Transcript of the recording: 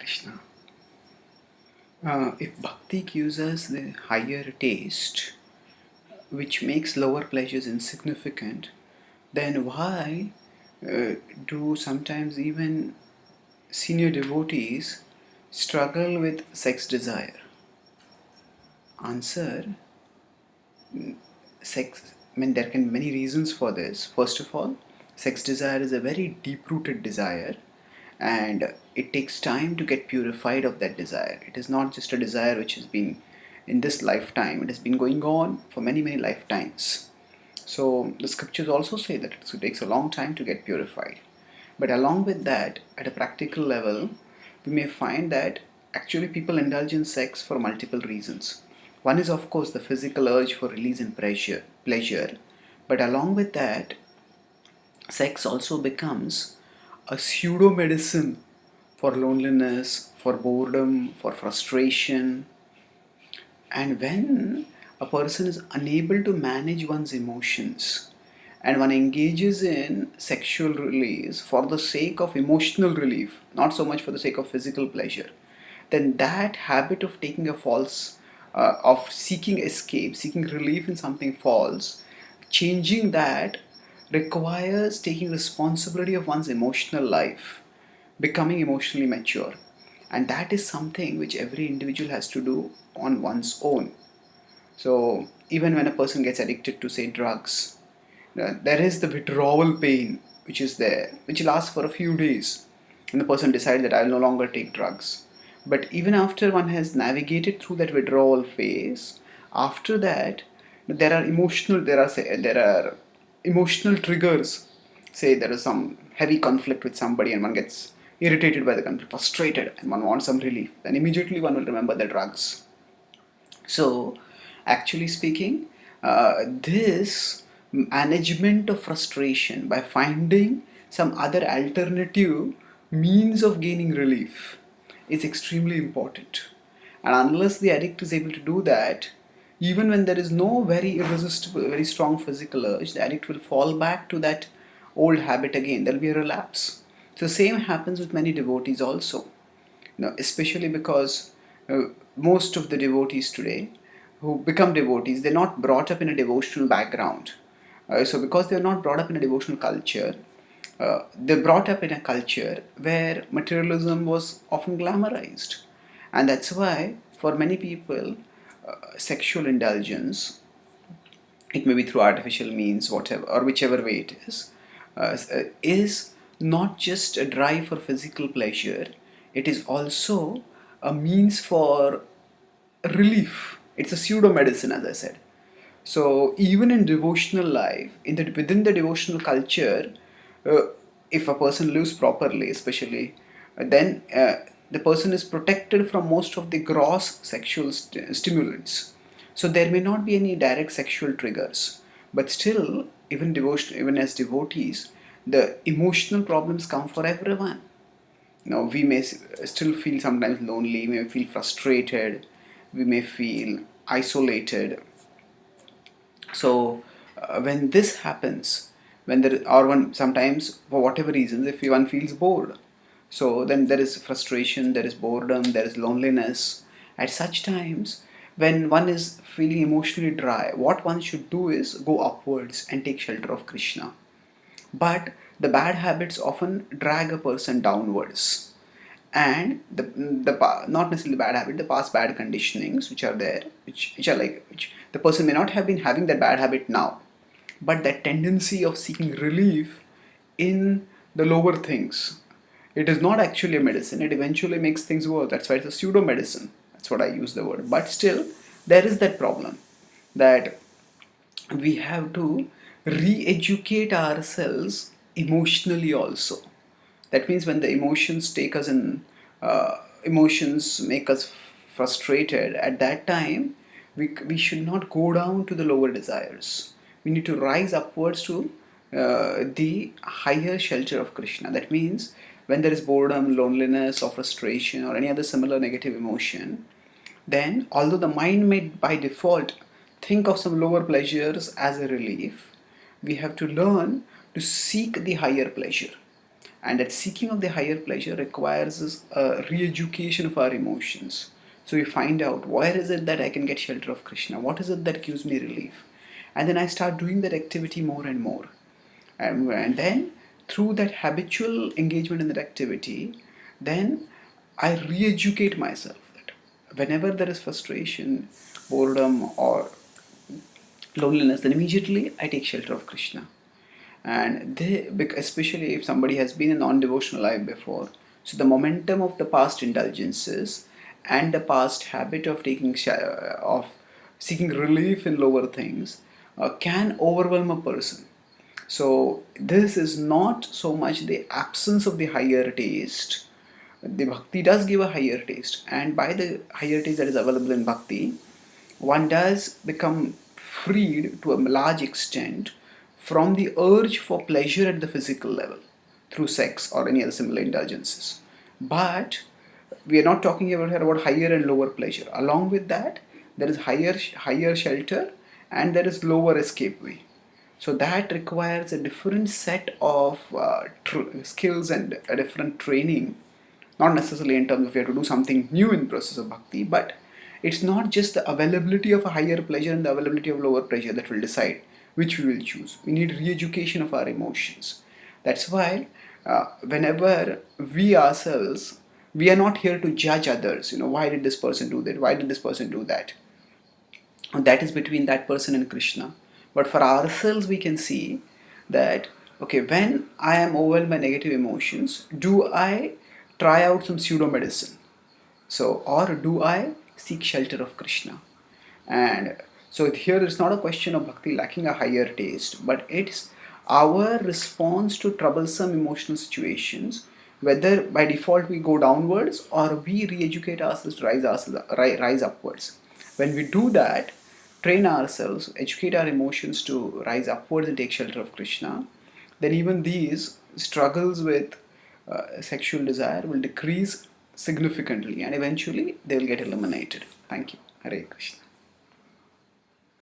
Krishna. If bhakti gives us the higher taste, which makes lower pleasures insignificant, then why do sometimes even senior devotees struggle with sex desire? Answer: sex. I mean, there can be many reasons for this. First of all, sex desire is a very deep-rooted desire, and it takes time to get purified of that desire. It is not just a desire which has been in this lifetime. It has been going on for many, many lifetimes. So the scriptures also say that it takes a long time to get purified. But along with that, at a practical level, we may find that actually people indulge in sex for multiple reasons. One is, of course, the physical urge for release and pleasure. But along with that, sex also becomes a pseudo medicine for loneliness, for boredom, for frustration. And when a person is unable to manage one's emotions and one engages in sexual release for the sake of emotional relief, not so much for the sake of physical pleasure, then that habit of taking a false, of seeking escape, seeking relief in something false, changing that requires taking responsibility of one's emotional life, becoming emotionally mature. And that is something which every individual has to do on one's own. So even when a person gets addicted to, say, drugs, there is the withdrawal pain which is there, which lasts for a few days, and the person decides that I will no longer take drugs. But even after one has navigated through that withdrawal phase, after that there are emotional triggers. Say there is some heavy conflict with somebody and one gets irritated by the conflict, frustrated, and one wants some relief. Then immediately one will remember the drugs. So, actually speaking, this management of frustration by finding some other alternative means of gaining relief is extremely important. And unless the addict is able to do that, even when there is no very irresistible, very strong physical urge, the addict will fall back to that old habit again. There will be a relapse. So, same happens with many devotees also. Now, especially because most of the devotees today who become devotees, they're not brought up in a devotional background. So because they're not brought up in a devotional culture, they're brought up in a culture where materialism was often glamorized. And that's why for many people, sexual indulgence, it may be through artificial means, whatever, or whichever way it is not just a drive for physical pleasure, it is also a means for relief. It's a pseudo medicine, as I said. So even in devotional life, within the devotional culture, uh, if a person lives properly, especially, then the person is protected from most of the gross sexual stimulants. So there may not be any direct sexual triggers, but still, even as devotees, the emotional problems come for everyone. Now we may still feel sometimes lonely, we may feel frustrated, we may feel isolated. So when this happens, when there or one sometimes for whatever reasons, if one feels bored, so then there is frustration, there is boredom, there is loneliness. At such times, when one is feeling emotionally dry, what one should do is go upwards and take shelter of Krishna. But the bad habits often drag a person downwards, and not necessarily bad habit, the past bad conditionings which are there, which are like, which the person may not have been having that bad habit now, but that tendency of seeking relief in the lower things, it is not actually a medicine, it eventually makes things worse. That's why it's a pseudo medicine. That's what I use the word. But still there is that problem that we have to re-educate ourselves emotionally also. That means when the emotions take us in, emotions make us frustrated, at that time we should not go down to the lower desires. We need to rise upwards to the higher shelter of Krishna. That means when there is boredom, loneliness, or frustration, or any other similar negative emotion, then although the mind may by default think of some lower pleasures as a relief, we have to learn to seek the higher pleasure. And that seeking of the higher pleasure requires us a re-education of our emotions. So we find out, where is it that I can get shelter of Krishna? What is it that gives me relief? And then I start doing that activity more and more. And then through that habitual engagement in that activity, then I re-educate myself that whenever there is frustration, boredom, or loneliness, then immediately I take shelter of Krishna. And especially if somebody has been in non-devotional life before, so the momentum of the past indulgences and the past habit of of seeking relief in lower things can overwhelm a person. So this is not so much the absence of the higher taste. The bhakti does give a higher taste, and by the higher taste that is available in bhakti, one does become freed to a large extent from the urge for pleasure at the physical level through sex or any other similar indulgences. But we are not talking about here about higher and lower pleasure. Along with that, there is higher shelter and there is lower escape way. So that requires a different set of skills and a different training, not necessarily in terms of you have to do something new in the process of bhakti, but it's not just the availability of a higher pleasure and the availability of lower pleasure that will decide which we will choose. We need re-education of our emotions. That's why whenever we ourselves, we are not here to judge others. Why did this person do that? Why did this person do that? And that is between that person and Krishna. But for ourselves, we can see that, okay, when I am overwhelmed by negative emotions, do I try out some pseudo medicine? So, or do I seek shelter of Krishna? And so here it's not a question of bhakti lacking a higher taste, but it's our response to troublesome emotional situations, whether by default we go downwards or we re-educate ourselves to rise upwards. When we do that, train ourselves, educate our emotions to rise upwards and take shelter of Krishna, then even these struggles with sexual desire will decrease significantly and eventually they will get eliminated. Thank you. Hare Krishna.